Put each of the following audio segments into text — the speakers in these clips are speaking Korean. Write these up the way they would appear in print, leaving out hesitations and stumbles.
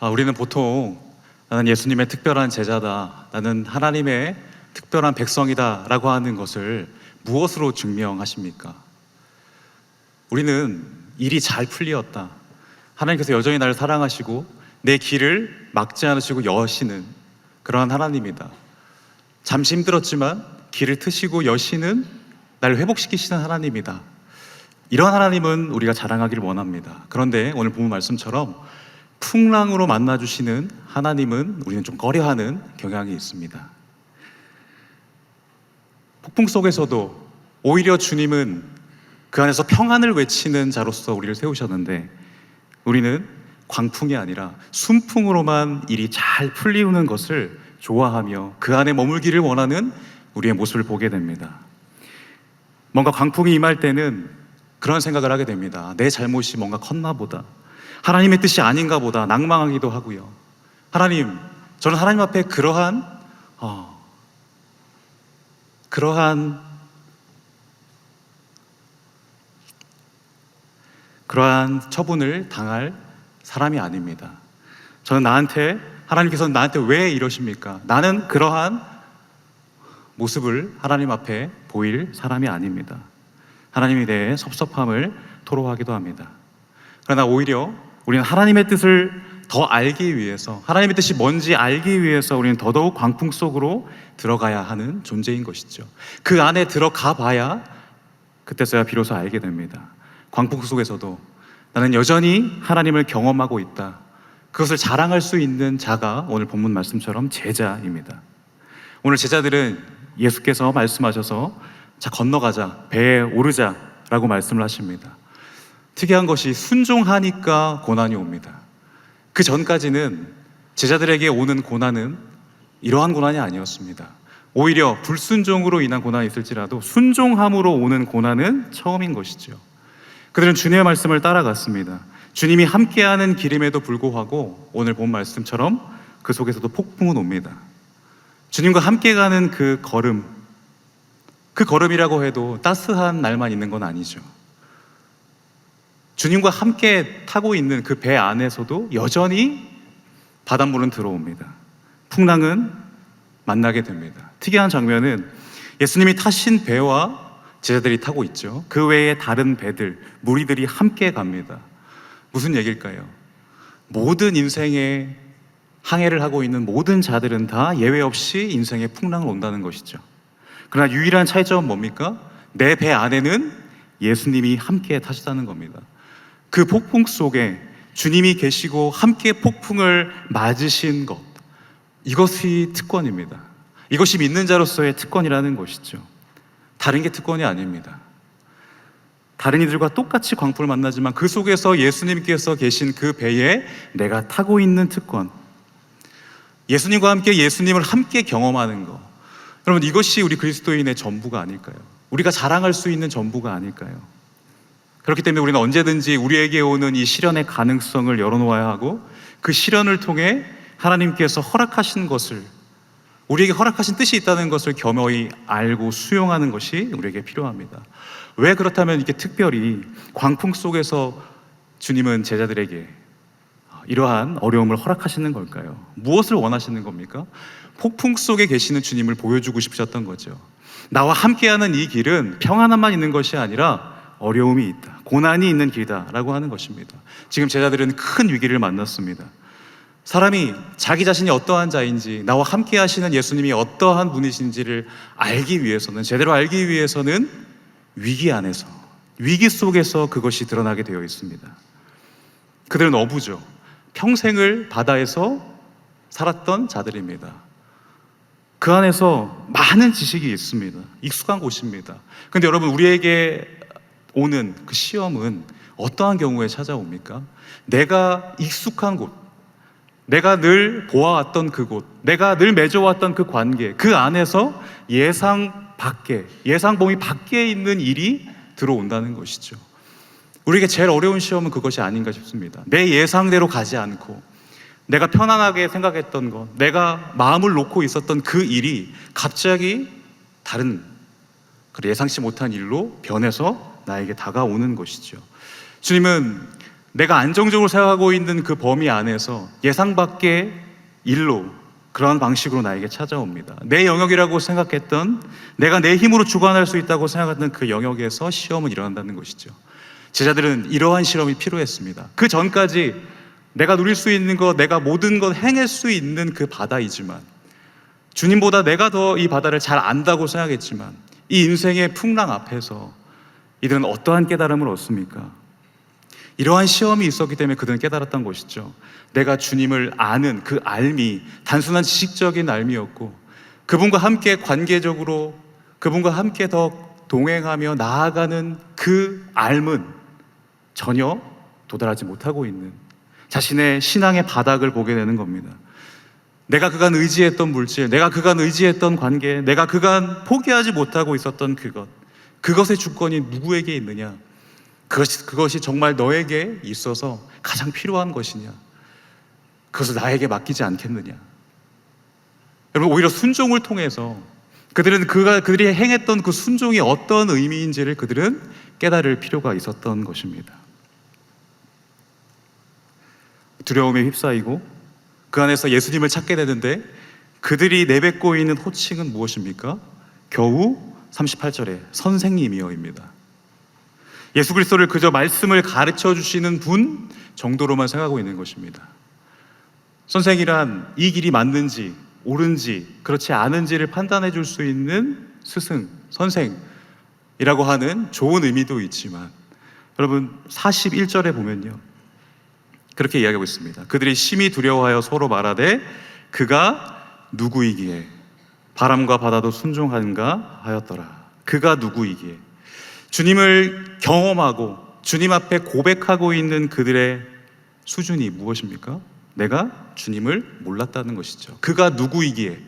우리는 보통 나는 예수님의 특별한 제자다, 나는 하나님의 특별한 백성이다 라고 하는 것을 무엇으로 증명하십니까? 우리는 일이 잘 풀리었다, 하나님께서 여전히 나를 사랑하시고 내 길을 막지 않으시고 여시는 그러한 하나님이다, 잠시 힘들었지만 길을 트시고 여시는 나를 회복시키시는 하나님이다, 이런 하나님은 우리가 자랑하기를 원합니다. 그런데 오늘 본문 말씀처럼 풍랑으로 만나주시는 하나님은 우리는 좀 꺼려하는 경향이 있습니다. 폭풍 속에서도 오히려 주님은 그 안에서 평안을 외치는 자로서 우리를 세우셨는데, 우리는 광풍이 아니라 순풍으로만 일이 잘 풀리는 것을 좋아하며 그 안에 머물기를 원하는 우리의 모습을 보게 됩니다. 뭔가 광풍이 임할 때는 그런 생각을 하게 됩니다. 내 잘못이 뭔가 컸나 보다, 하나님의 뜻이 아닌가 보다 낭망하기도 하고요. 하나님, 저는 하나님 앞에 그러한 처분을 당할 사람이 아닙니다. 하나님께서는 나한테 왜 이러십니까? 나는 그러한 모습을 하나님 앞에 보일 사람이 아닙니다. 하나님에 대해 섭섭함을 토로하기도 합니다. 그러나 오히려 우리는 하나님의 뜻을 더 알기 위해서, 하나님의 뜻이 뭔지 알기 위해서 우리는 더더욱 광풍 속으로 들어가야 하는 존재인 것이죠. 그 안에 들어가 봐야 그때서야 비로소 알게 됩니다. 광풍 속에서도 나는 여전히 하나님을 경험하고 있다, 그것을 자랑할 수 있는 자가 오늘 본문 말씀처럼 제자입니다. 오늘 제자들은 예수께서 말씀하셔서 자, 건너가자, 배에 오르자 라고 말씀을 하십니다. 특이한 것이 순종하니까 고난이 옵니다. 그 전까지는 제자들에게 오는 고난은 이러한 고난이 아니었습니다. 오히려 불순종으로 인한 고난이 있을지라도 순종함으로 오는 고난은 처음인 것이죠. 그들은 주님의 말씀을 따라갔습니다. 주님이 함께하는 길임에도 불구하고 오늘 본 말씀처럼 그 속에서도 폭풍은 옵니다. 주님과 함께 가는 그 걸음이라고 해도 따스한 날만 있는 건 아니죠. 주님과 함께 타고 있는 그 배 안에서도 여전히 바닷물은 들어옵니다. 풍랑은 만나게 됩니다. 특이한 장면은 예수님이 타신 배와 제자들이 타고 있죠. 그 외에 다른 배들, 무리들이 함께 갑니다. 무슨 얘기일까요? 모든 인생의 항해를 하고 있는 모든 자들은 다 예외 없이 인생의 풍랑을 온다는 것이죠. 그러나 유일한 차이점은 뭡니까? 내 배 안에는 예수님이 함께 타시다는 겁니다. 그 폭풍 속에 주님이 계시고 함께 폭풍을 맞으신 것, 이것이 특권입니다. 이것이 믿는 자로서의 특권이라는 것이죠. 다른 게 특권이 아닙니다. 다른 이들과 똑같이 광풍을 만나지만 그 속에서 예수님께서 계신 그 배에 내가 타고 있는 특권, 예수님과 함께 예수님을 함께 경험하는 것, 여러분, 이것이 우리 그리스도인의 전부가 아닐까요? 우리가 자랑할 수 있는 전부가 아닐까요? 그렇기 때문에 우리는 언제든지 우리에게 오는 이 시련의 가능성을 열어놓아야 하고, 그 시련을 통해 하나님께서 허락하신 것을, 우리에게 허락하신 뜻이 있다는 것을 겸허히 알고 수용하는 것이 우리에게 필요합니다. 왜 그렇다면 이렇게 특별히 광풍 속에서 주님은 제자들에게 이러한 어려움을 허락하시는 걸까요? 무엇을 원하시는 겁니까? 폭풍 속에 계시는 주님을 보여주고 싶으셨던 거죠. 나와 함께하는 이 길은 평안함만 있는 것이 아니라 어려움이 있다, 고난이 있는 길이다 라고 하는 것입니다. 지금 제자들은 큰 위기를 만났습니다. 사람이 자기 자신이 어떠한 자인지, 나와 함께 하시는 예수님이 어떠한 분이신지를 알기 위해서는, 제대로 알기 위해서는 위기 안에서, 위기 속에서 그것이 드러나게 되어 있습니다. 그들은 어부죠. 평생을 바다에서 살았던 자들입니다. 그 안에서 많은 지식이 있습니다. 익숙한 곳입니다. 그런데 여러분, 우리에게 오는 그 시험은 어떠한 경우에 찾아옵니까? 내가 익숙한 곳, 내가 늘 보아왔던 그곳, 내가 늘 맺어왔던 그 관계, 그 안에서 예상 범위 밖에 있는 일이 들어온다는 것이죠. 우리에게 제일 어려운 시험은 그것이 아닌가 싶습니다. 내 예상대로 가지 않고 내가 편안하게 생각했던 것, 내가 마음을 놓고 있었던 그 일이 갑자기 다른 예상치 못한 일로 변해서 나에게 다가오는 것이죠. 주님은 내가 안정적으로 생각하고 있는 그 범위 안에서 예상 밖의 일로, 그러한 방식으로 나에게 찾아옵니다. 내 영역이라고 생각했던, 내가 내 힘으로 주관할 수 있다고 생각했던 그 영역에서 시험은 일어난다는 것이죠. 제자들은 이러한 실험이 필요했습니다. 그 전까지 내가 누릴 수 있는 것, 내가 모든 것 행할 수 있는 그 바다이지만, 주님보다 내가 더 이 바다를 잘 안다고 생각했지만, 이 인생의 풍랑 앞에서 이들은 어떠한 깨달음을 얻습니까? 이러한 시험이 있었기 때문에 그들은 깨달았던 것이죠. 내가 주님을 아는 그 알미, 단순한 지식적인 알미였고, 그분과 함께 관계적으로 그분과 함께 더 동행하며 나아가는 그 알은 전혀 도달하지 못하고 있는 자신의 신앙의 바닥을 보게 되는 겁니다. 내가 그간 의지했던 물질, 내가 그간 의지했던 관계, 내가 그간 포기하지 못하고 있었던 그것의 주권이 누구에게 있느냐? 그것이 정말 너에게 있어서 가장 필요한 것이냐? 그것을 나에게 맡기지 않겠느냐? 여러분, 오히려 순종을 통해서 그들이 행했던 그 순종이 어떤 의미인지를 그들은 깨달을 필요가 있었던 것입니다. 두려움에 휩싸이고 그 안에서 예수님을 찾게 되는데 그들이 내뱉고 있는 호칭은 무엇입니까? 겨우 38절에 선생님이여입니다. 예수 그리스도를 그저 말씀을 가르쳐 주시는 분 정도로만 생각하고 있는 것입니다. 선생이란 이 길이 맞는지 옳은지 그렇지 않은지를 판단해 줄 수 있는 스승, 선생이라고 하는 좋은 의미도 있지만, 여러분 41절에 보면요, 그렇게 이야기하고 있습니다. 그들이 심히 두려워하여 서로 말하되 그가 누구이기에 바람과 바다도 순종한가 하였더라. 그가 누구이기에. 주님을 경험하고 주님 앞에 고백하고 있는 그들의 수준이 무엇입니까? 내가 주님을 몰랐다는 것이죠. 그가 누구이기에.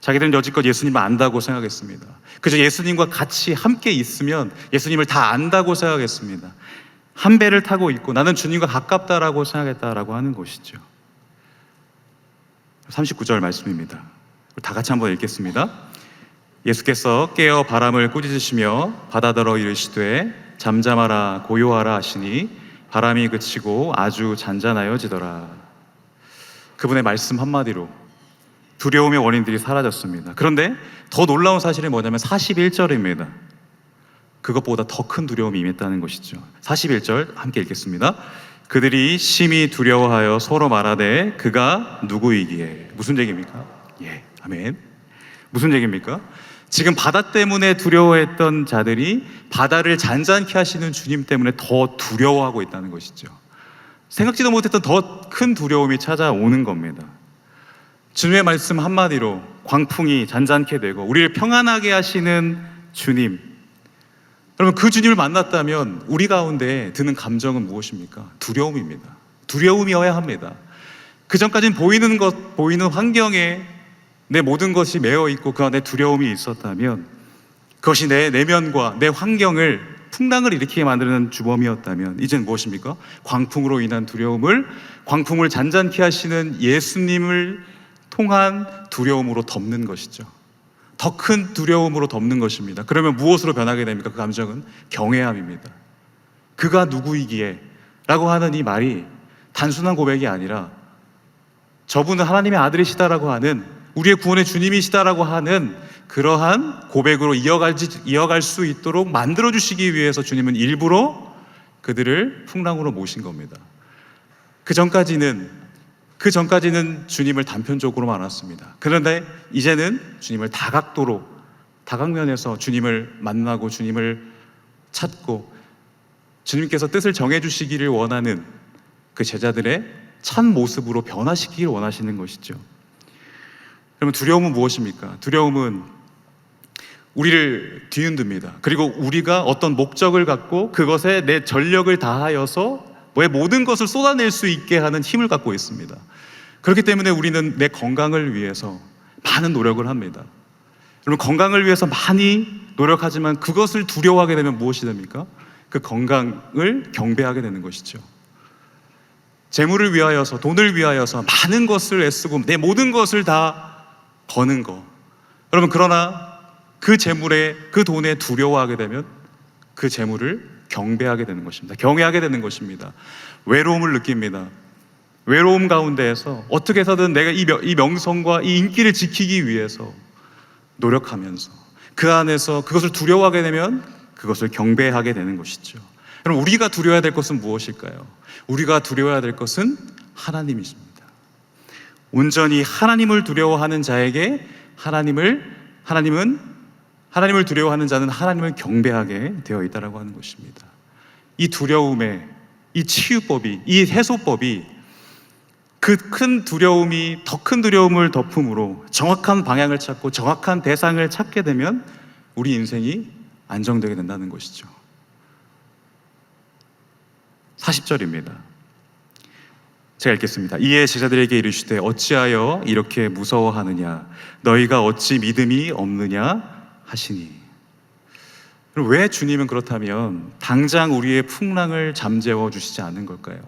자기들은 여지껏 예수님을 안다고 생각했습니다. 그저 예수님과 같이 함께 있으면 예수님을 다 안다고 생각했습니다. 한 배를 타고 있고 나는 주님과 가깝다라고 생각했다라고 하는 것이죠. 39절 말씀입니다. 다 같이 한번 읽겠습니다. 예수께서 깨어 바람을 꾸짖으시며 바다더러 이르시되 잠잠하라 고요하라 하시니 바람이 그치고 아주 잔잔하여지더라. 그분의 말씀 한마디로 두려움의 원인들이 사라졌습니다. 그런데 더 놀라운 사실은 뭐냐면 41절입니다. 그것보다 더 큰 두려움이 임했다는 것이죠. 41절 함께 읽겠습니다. 그들이 심히 두려워하여 서로 말하되 그가 누구이기에. 무슨 얘기입니까? 예, 아멘. 무슨 얘기입니까? 지금 바다 때문에 두려워했던 자들이 바다를 잔잔케 하시는 주님 때문에 더 두려워하고 있다는 것이죠. 생각지도 못했던 더 큰 두려움이 찾아오는 겁니다. 주님의 말씀 한마디로 광풍이 잔잔케 되고 우리를 평안하게 하시는 주님, 여러분 그 주님을 만났다면 우리 가운데 드는 감정은 무엇입니까? 두려움입니다. 두려움이어야 합니다. 그 전까지는 보이는 환경에 내 모든 것이 매여 있고 그 안에 두려움이 있었다면, 그것이 내 내면과 내 환경을 풍랑을 일으키게 만드는 주범이었다면, 이제는 무엇입니까? 광풍으로 인한 광풍을 잔잔케 하시는 예수님을 통한 두려움으로 덮는 것이죠. 더 큰 두려움으로 덮는 것입니다. 그러면 무엇으로 변하게 됩니까? 그 감정은 경외함입니다. 그가 누구이기에 라고 하는 이 말이 단순한 고백이 아니라 저분은 하나님의 아들이시다라고 하는, 우리의 구원의 주님이시다라고 하는 그러한 고백으로 이어갈 수 있도록 만들어주시기 위해서 주님은 일부러 그들을 풍랑으로 모신 겁니다. 그 전까지는 주님을 단편적으로 만났습니다. 그런데 이제는 주님을 다각면에서 주님을 만나고 주님을 찾고 주님께서 뜻을 정해주시기를 원하는 그 제자들의 참 모습으로 변화시키기를 원하시는 것이죠. 그러면 두려움은 무엇입니까? 두려움은 우리를 뒤흔듭니다. 그리고 우리가 어떤 목적을 갖고 그것에 내 전력을 다하여서 왜 모든 것을 쏟아낼 수 있게 하는 힘을 갖고 있습니다. 그렇기 때문에 우리는 내 건강을 위해서 많은 노력을 합니다. 여러분 건강을 위해서 많이 노력하지만 그것을 두려워하게 되면 무엇이 됩니까? 그 건강을 경배하게 되는 것이죠. 재물을 위하여서, 돈을 위하여서 많은 것을 애쓰고 내 모든 것을 다 거는 거. 여러분 그러나 그 재물에, 그 돈에 두려워하게 되면 그 재물을 경배하게 되는 것입니다. 경외하게 되는 것입니다. 외로움을 느낍니다. 외로움 가운데에서 어떻게 해서든 내가 이 명성과 이 인기를 지키기 위해서 노력하면서 그 안에서 그것을 두려워하게 되면 그것을 경배하게 되는 것이죠. 여러분, 우리가 두려워야 될 것은 무엇일까요? 우리가 두려워야 될 것은 하나님이십니다. 온전히 하나님을 두려워하는 자에게 하나님을 두려워하는 자는 하나님을 경배하게 되어 있다라고 하는 것입니다. 이 두려움의 이 치유법이, 이 해소법이 그 큰 두려움이 더 큰 두려움을 덮음으로 정확한 방향을 찾고 정확한 대상을 찾게 되면 우리 인생이 안정되게 된다는 것이죠. 40절입니다. 제가 읽겠습니다. 이에 제자들에게 이르시되 어찌하여 이렇게 무서워하느냐 너희가 어찌 믿음이 없느냐 하시니. 왜 주님은 그렇다면 당장 우리의 풍랑을 잠재워 주시지 않는 걸까요?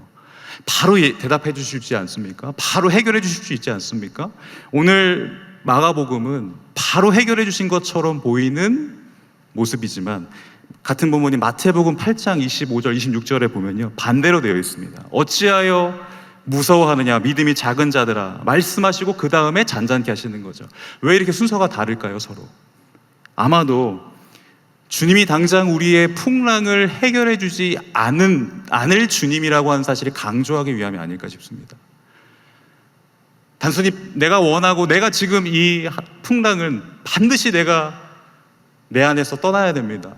바로 대답해 주시지 않습니까? 바로 해결해 주실 수 있지 않습니까? 오늘 마가복음은 바로 해결해 주신 것처럼 보이는 모습이지만 같은 본문이 마태복음 8장 25절 26절에 보면요, 반대로 되어 있습니다. 어찌하여 무서워하느냐 믿음이 작은 자들아 말씀하시고 그 다음에 잔잔케 하시는 거죠. 왜 이렇게 순서가 다를까요, 서로? 아마도 주님이 당장 우리의 풍랑을 해결해 주지 않을 주님이라고 하는 사실을 강조하기 위함이 아닐까 싶습니다. 단순히 내가 원하고 내가 지금 이 풍랑은 반드시 내가 내 안에서 떠나야 됩니다.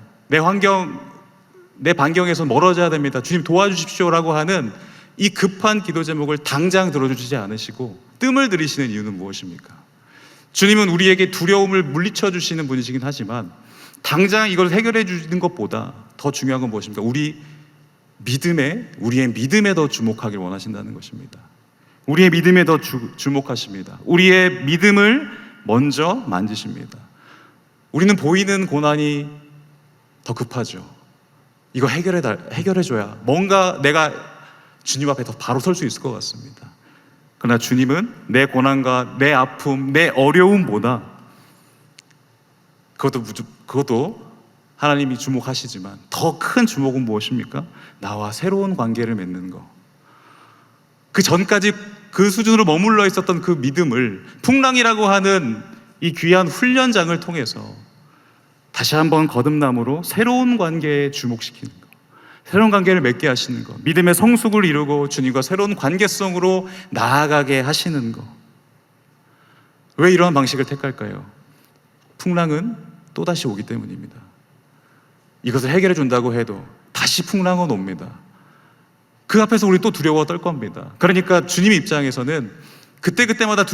내 반경에서 멀어져야 됩니다. 주님 도와주십시오라고 하는 이 급한 기도 제목을 당장 들어주시지 않으시고 뜸을 들이시는 이유는 무엇입니까? 주님은 우리에게 두려움을 물리쳐 주시는 분이시긴 하지만 당장 이걸 해결해 주시는 것보다 더 중요한 건 무엇입니까? 우리의 믿음에 더 주목하길 원하신다는 것입니다. 우리의 믿음에 더 주목하십니다. 우리의 믿음을 먼저 만지십니다. 우리는 보이는 고난이 더 급하죠. 이거 해결해줘야 뭔가 내가 주님 앞에 더 바로 설 수 있을 것 같습니다. 그러나 주님은 내 고난과 내 아픔, 내 어려움보다 그것도 하나님이 주목하시지만 더 큰 주목은 무엇입니까? 나와 새로운 관계를 맺는 것. 그 전까지 그 수준으로 머물러 있었던 그 믿음을 풍랑이라고 하는 이 귀한 훈련장을 통해서 다시 한번 거듭남으로 새로운 관계에 주목시키는 것, 새로운 관계를 맺게 하시는 것, 믿음의 성숙을 이루고 주님과 새로운 관계성으로 나아가게 하시는 것. 왜 이러한 방식을 택할까요? 풍랑은 또다시 오기 때문입니다. 이것을 해결해 준다고 해도 다시 풍랑은 옵니다. 그 앞에서 우리 또 두려워 떨 겁니다. 그러니까 주님 입장에서는 그때마다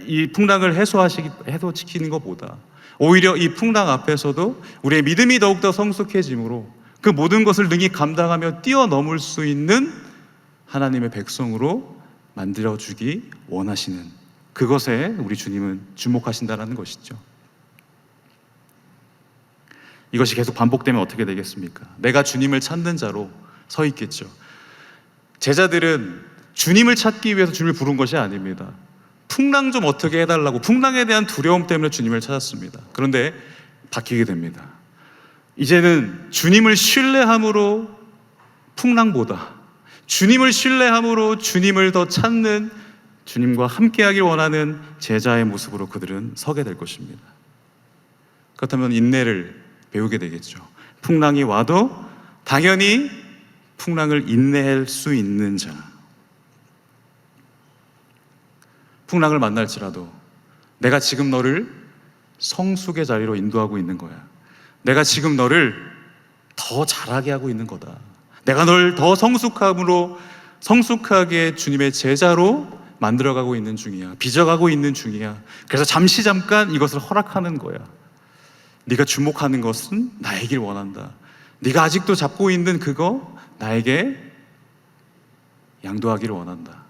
이 풍랑을 해소시키는 것보다 오히려 이 풍랑 앞에서도 우리의 믿음이 더욱더 성숙해짐으로 그 모든 것을 능히 감당하며 뛰어넘을 수 있는 하나님의 백성으로 만들어주기 원하시는 그것에 우리 주님은 주목하신다는 것이죠. 이것이 계속 반복되면 어떻게 되겠습니까? 내가 주님을 찾는 자로 서 있겠죠. 제자들은 주님을 찾기 위해서 주님을 부른 것이 아닙니다. 풍랑 좀 어떻게 해달라고, 풍랑에 대한 두려움 때문에 주님을 찾았습니다. 그런데 바뀌게 됩니다. 이제는 주님을 신뢰함으로 풍랑보다 주님을 신뢰함으로 주님을 더 찾는, 주님과 함께하길 원하는 제자의 모습으로 그들은 서게 될 것입니다. 그렇다면 인내를 배우게 되겠죠. 풍랑이 와도 당연히 풍랑을 인내할 수 있는 자, 풍랑을 만날지라도 내가 지금 너를 성숙의 자리로 인도하고 있는 거야. 내가 지금 너를 더 잘하게 하고 있는 거다. 내가 널 더 성숙하게 주님의 제자로 만들어가고 있는 중이야. 빚어가고 있는 중이야. 그래서 잠깐 이것을 허락하는 거야. 네가 주목하는 것은 나이길 원한다. 네가 아직도 잡고 있는 그거 나에게 양도하기를 원한다.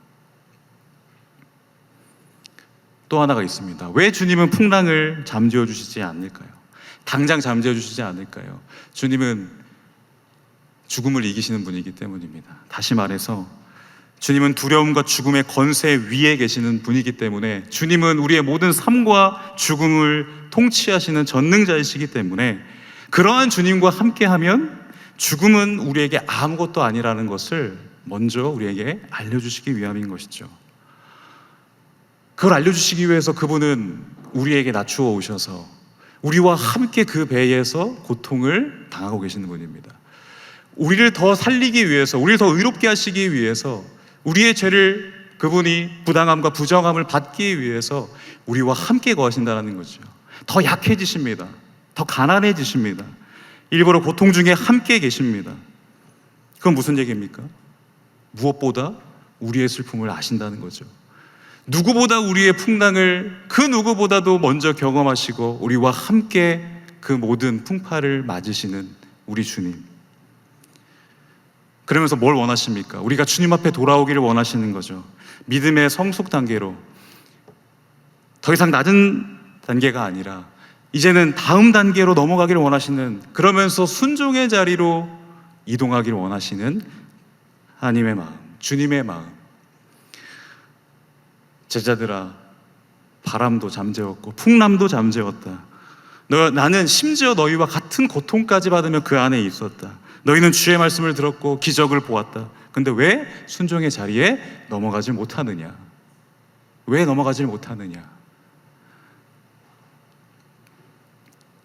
또 하나가 있습니다. 왜 주님은 풍랑을 잠재워 주시지 않을까요? 당장 잠재워 주시지 않을까요? 주님은 죽음을 이기시는 분이기 때문입니다. 다시 말해서 주님은 두려움과 죽음의 권세 위에 계시는 분이기 때문에, 주님은 우리의 모든 삶과 죽음을 통치하시는 전능자이시기 때문에, 그러한 주님과 함께하면 죽음은 우리에게 아무것도 아니라는 것을 먼저 우리에게 알려주시기 위함인 것이죠. 그걸 알려주시기 위해서 그분은 우리에게 낮추어 오셔서 우리와 함께 그 배에서 고통을 당하고 계시는 분입니다. 우리를 더 살리기 위해서, 우리를 더 의롭게 하시기 위해서, 우리의 죄를 그분이 부당함과 부정함을 받기 위해서 우리와 함께 거하신다는 거죠. 더 약해지십니다. 더 가난해지십니다. 일부러 고통 중에 함께 계십니다. 그건 무슨 얘기입니까? 무엇보다 우리의 슬픔을 아신다는 거죠. 누구보다 우리의 풍랑을 그 누구보다도 먼저 경험하시고 우리와 함께 그 모든 풍파를 맞으시는 우리 주님. 그러면서 뭘 원하십니까? 우리가 주님 앞에 돌아오기를 원하시는 거죠. 믿음의 성숙 단계로 더 이상 낮은 단계가 아니라 이제는 다음 단계로 넘어가기를 원하시는, 그러면서 순종의 자리로 이동하기를 원하시는 하나님의 마음, 주님의 마음. 제자들아, 바람도 잠재웠고 풍랑도 잠재웠다. 나는 심지어 너희와 같은 고통까지 받으며 그 안에 있었다. 너희는 주의 말씀을 들었고 기적을 보았다. 근데 왜 순종의 자리에 넘어가지 못하느냐? 왜 넘어가지 못하느냐?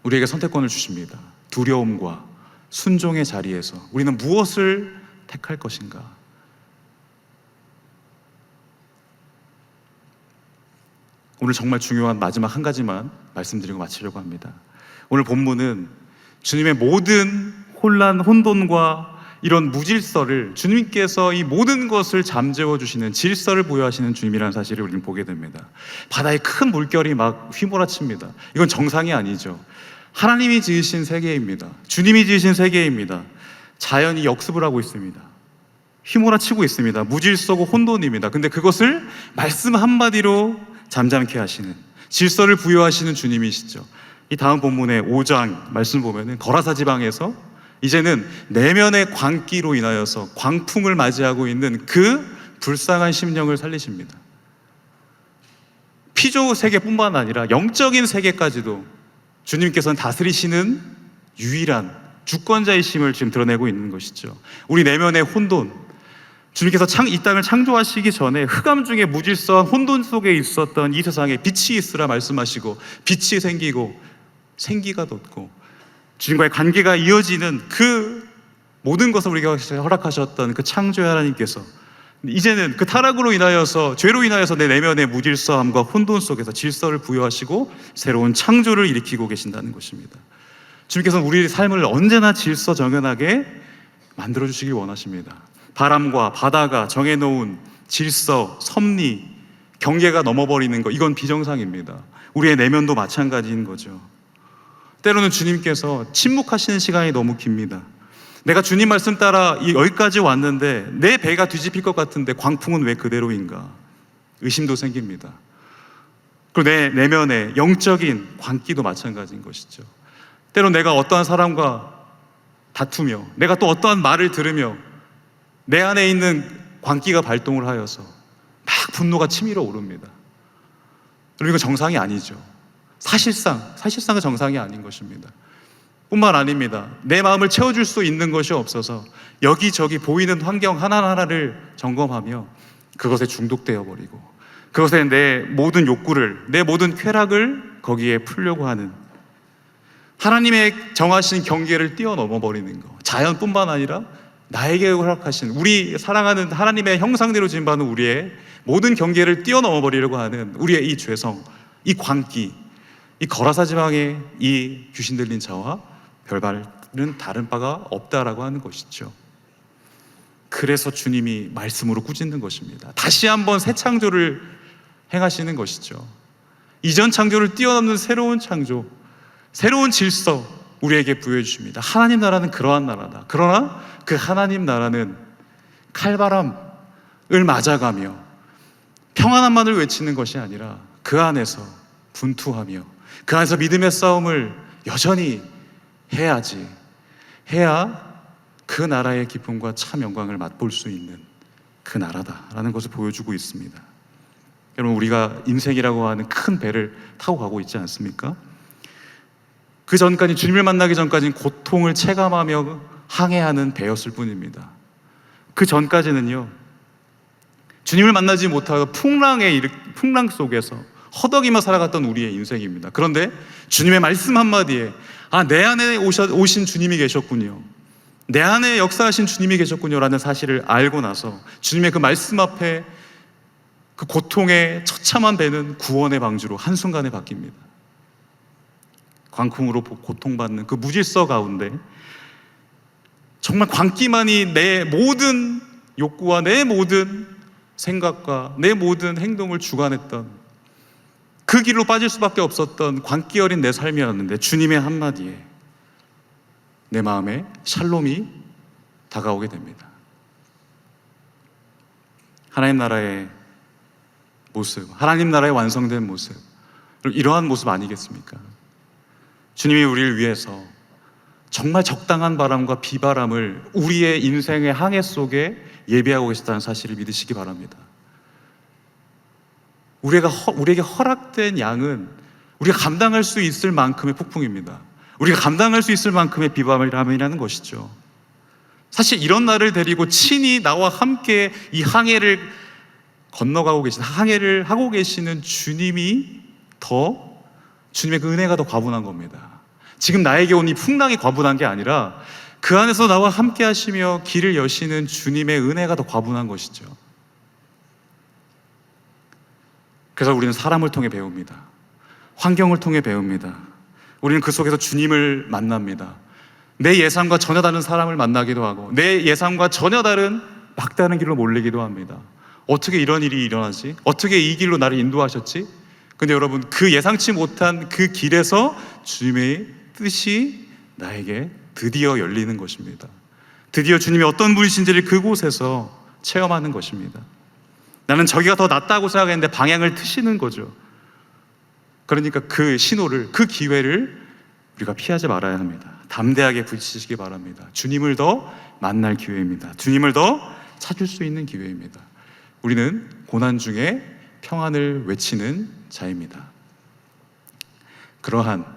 우리에게 선택권을 주십니다. 두려움과 순종의 자리에서 우리는 무엇을 택할 것인가? 오늘 정말 중요한 마지막 한 가지만 말씀드리고 마치려고 합니다. 오늘 본문은 주님의 모든 혼란, 혼돈과 이런 무질서를, 주님께서 이 모든 것을 잠재워 주시는 질서를 부여하시는 주님이라는 사실을 우리는 보게 됩니다. 바다에 큰 물결이 막 휘몰아칩니다. 이건 정상이 아니죠. 하나님이 지으신 세계입니다. 주님이 지으신 세계입니다. 자연이 역습을 하고 있습니다. 휘몰아치고 있습니다. 무질서고 혼돈입니다. 근데 그것을 말씀 한마디로 잠잠케 하시는, 질서를 부여하시는 주님이시죠. 이 다음 본문의 5장 말씀 보면은 거라사 지방에서 이제는 내면의 광기로 인하여서 광풍을 맞이하고 있는 그 불쌍한 심령을 살리십니다. 피조 세계뿐만 아니라 영적인 세계까지도 주님께서는 다스리시는 유일한 주권자이심을 지금 드러내고 있는 것이죠. 우리 내면의 혼돈, 주님께서 이 땅을 창조하시기 전에 흑암 중에 무질서한 혼돈 속에 있었던 이 세상에 빛이 있으라 말씀하시고 빛이 생기고 생기가 돋고 주님과의 관계가 이어지는 그 모든 것을 우리가 허락하셨던 그 창조의 하나님께서 이제는 그 타락으로 인하여서, 죄로 인하여서 내 내면의 무질서함과 혼돈 속에서 질서를 부여하시고 새로운 창조를 일으키고 계신다는 것입니다. 주님께서는 우리의 삶을 언제나 질서 정연하게 만들어주시길 원하십니다. 바람과 바다가 정해놓은 질서, 섭리, 경계가 넘어버리는 것, 이건 비정상입니다. 우리의 내면도 마찬가지인 거죠. 때로는 주님께서 침묵하시는 시간이 너무 깁니다. 내가 주님 말씀 따라 여기까지 왔는데 내 배가 뒤집힐 것 같은데 광풍은 왜 그대로인가? 의심도 생깁니다. 그리고 내 내면의 영적인 광기도 마찬가지인 것이죠. 때로 내가 어떠한 사람과 다투며 내가 또 어떠한 말을 들으며 내 안에 있는 광기가 발동을 하여서 막 분노가 치밀어 오릅니다. 그리고 이거 정상이 아니죠. 사실상은 정상이 아닌 것입니다. 뿐만 아닙니다. 내 마음을 채워줄 수 있는 것이 없어서 여기저기 보이는 환경 하나하나를 점검하며 그것에 중독되어 버리고 그것에 내 모든 욕구를, 내 모든 쾌락을 거기에 풀려고 하는, 하나님의 정하신 경계를 뛰어넘어 버리는 것, 자연뿐만 아니라 나에게 허락하신, 우리 사랑하는 하나님의 형상대로 지음받은 우리의 모든 경계를 뛰어넘어 버리려고 하는 우리의 이 죄성, 이 광기, 이 거라사 지방의 이 귀신 들린 자와 별다른 다른 바가 없다라고 하는 것이죠. 그래서 주님이 말씀으로 꾸짖는 것입니다. 다시 한번 새 창조를 행하시는 것이죠. 이전 창조를 뛰어넘는 새로운 창조, 새로운 질서 우리에게 부여해 주십니다. 하나님 나라는 그러한 나라다. 그러나 그 하나님 나라는 칼바람을 맞아가며 평안함만을 외치는 것이 아니라 그 안에서 분투하며 그 안에서 믿음의 싸움을 여전히 해야 그 나라의 기쁨과 참 영광을 맛볼 수 있는 그 나라다라는 것을 보여주고 있습니다. 여러분, 우리가 인생이라고 하는 큰 배를 타고 가고 있지 않습니까? 그 전까지, 주님을 만나기 전까지는 고통을 체감하며 항해하는 배였을 뿐입니다. 그 전까지는요, 주님을 만나지 못하고 풍랑 속에서 허덕이며 살아갔던 우리의 인생입니다. 그런데 주님의 말씀 한마디에 내 안에 오신 주님이 계셨군요, 내 안에 역사하신 주님이 계셨군요 라는 사실을 알고 나서 주님의 그 말씀 앞에 그 고통의 처참한 배는 구원의 방주로 한순간에 바뀝니다. 광풍으로 고통받는 그 무질서 가운데 정말 광기만이 내 모든 욕구와 내 모든 생각과 내 모든 행동을 주관했던, 그 길로 빠질 수밖에 없었던 광기 어린 내 삶이었는데 주님의 한마디에 내 마음에 샬롬이 다가오게 됩니다. 하나님 나라의 모습, 하나님 나라의 완성된 모습, 이러한 모습 아니겠습니까? 주님이 우리를 위해서 정말 적당한 바람과 비바람을 우리의 인생의 항해 속에 예비하고 계시다는 사실을 믿으시기 바랍니다. 우리에게 허락된 양은 우리가 감당할 수 있을 만큼의 폭풍입니다. 우리가 감당할 수 있을 만큼의 비바람이라는 것이죠. 사실 이런 나를 데리고 친히 나와 함께 이 항해를 건너가고 계신, 항해를 하고 계시는 주님의 그 은혜가 더 과분한 겁니다. 지금 나에게 온 이 풍랑이 과분한 게 아니라 그 안에서 나와 함께 하시며 길을 여시는 주님의 은혜가 더 과분한 것이죠. 그래서 우리는 사람을 통해 배웁니다. 환경을 통해 배웁니다. 우리는 그 속에서 주님을 만납니다. 내 예상과 전혀 다른 사람을 만나기도 하고 내 예상과 전혀 다른 막다른 길로 몰리기도 합니다. 어떻게 이런 일이 일어나지? 어떻게 이 길로 나를 인도하셨지? 근데 여러분, 그 예상치 못한 그 길에서 주님의 뜻이 나에게 드디어 열리는 것입니다. 드디어 주님이 어떤 분이신지를 그곳에서 체험하는 것입니다. 나는 저기가 더 낫다고 생각했는데 방향을 트시는 거죠. 그러니까 그 신호를, 그 기회를 우리가 피하지 말아야 합니다. 담대하게 부딪히시기 바랍니다. 주님을 더 만날 기회입니다. 주님을 더 찾을 수 있는 기회입니다. 우리는 고난 중에 평안을 외치는 자입니다. 그러한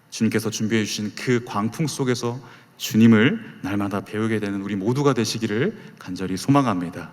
주님께서 준비해 주신 그 광풍 속에서 주님을 날마다 배우게 되는 우리 모두가 되시기를 간절히 소망합니다.